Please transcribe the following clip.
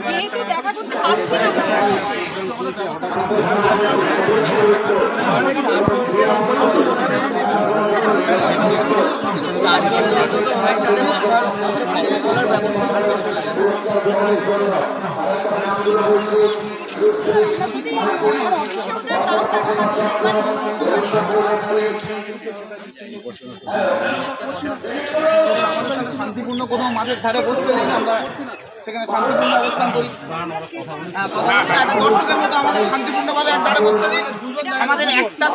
যেহেতু দেখা করতে পারছি না শান্তিপূর্ণ কোনো মাঠের ধারে বসতে দিন, আমরা সেখানে শান্তিপূর্ণ অবস্থান করি। দর্শকের মতো আমাদের শান্তিপূর্ণভাবে এক ধারে বসতে দিন, আমাদের একটা